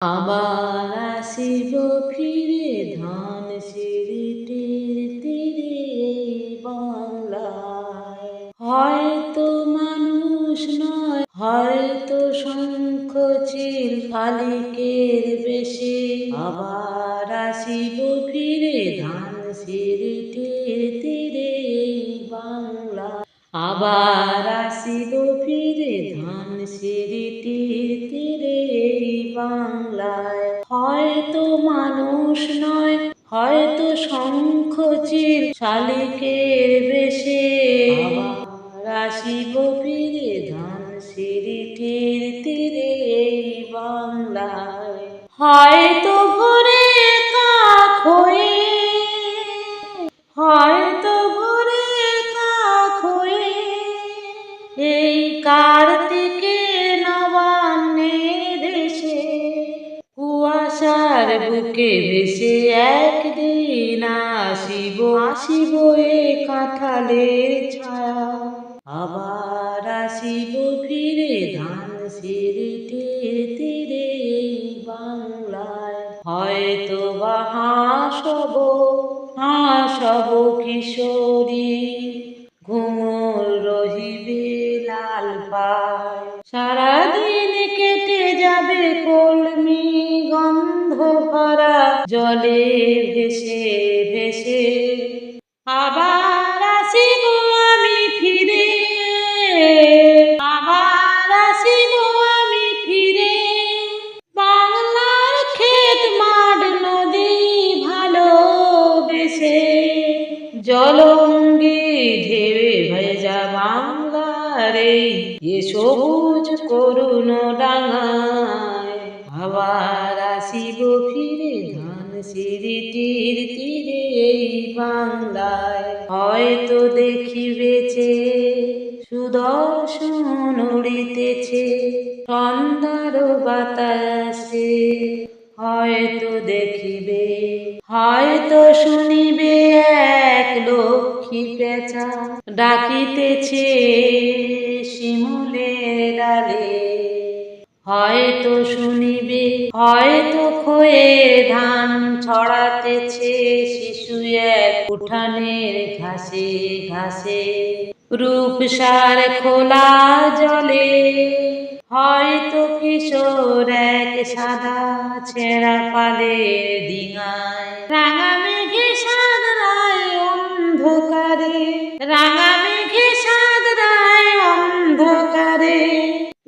আবার আসিব ফিরে ধান সিঁড়িটির তীরে এই বাংলায়। হয়তো মানুষ নয়, হয়তো শঙ্খ চিল শালিকের বেশে। আবার আসিব ফিরে ধান সিঁড়িটির তীরে এই বাংলায়। আবার আসিব ফিরে ধান সিঁড়িটির তীরে এই বাংলায়। হয়তো মানুষ নয়, হয়তো শঙ্খ চিল শালিকের বেশে। আবার আসিব ফিরে ধান সিঁড়িটির তীরে এই বাংলায়। হয়তো ভোরে কাক হয়ে, হয়তো ভোরে কাক হয়ে এই কার্তিকে নবান্নের দেশে কুয়াশার বুকে ভেসে একদিন আসিব, আসিব এ কাঁঠালের ছায়া। আবার আসিব ফিরে ধান সিঁড়িটির তীরে এই বাংলায়। হয়তো বা হাসব কিশোরী, ঘুমল রহিবে লাল পায়। সারাদিন কেটে যাবে কলমি গন্ধ ভরা জলে ভেসে ভেসে। আবার আসিব আমি ফিরে, আবার আসিব আমি ফিরে। বাংলার ক্ষেত মাঠ নদী ভালোবেসে, জলঙ্গি ঢেউয়ে ভেজা বাংলার এই সবুজ করুণ ডাঙায়। আবার আসিব ফিরে ধান সিঁড়িটির তীরে এই বাংলায়। হয়তো দেখিবেছে সুদর্শন উড়িতেছে সন্ধ্যার বাতাসে। হয়তো দেখিবে, হয়তো শুনিবে এক লক্ষ্মী পেঁচা ডাকিতেছে শিমুলের ডালে। হয়তো শুনিবে, হয়তো খয়ে ধান ছড়াতেছে শিশু এক উঠানের ঘাসে ঘাসে। রূপসার খোলা জলে হয়তো কিশোর এক সাদা ছেঁড়া পালের ডিঙায়। রাঙা মেঘে সাদ রায় অন্ধকারে, রাঙা মেঘে সাদ রায় অন্ধকারে।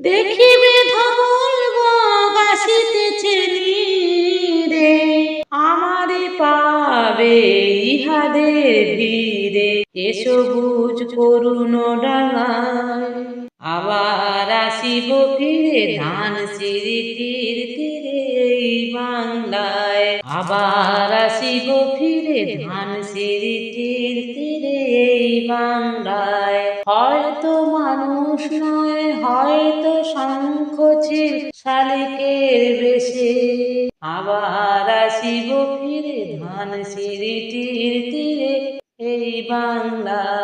দেখিবে ধবল বক আসিতেছে নীরে, আমারে পাবে ইহাদের ভিড়ে এ সবুজ করুণ ডাঙায়। আবার আসিব ফিরে ধান সিঁড়িটির তীরে এই বাংলায়। আবার আসিব ফিরে ধান সিঁড়িটির তীরে এই বাংলায়। হয়তো মানুষ নয়, হয়তো শঙ্খ চিল শালিকের বেশে। আবার আসিব ফিরে ধান সিঁড়িটির তীরে এই বাংলায়।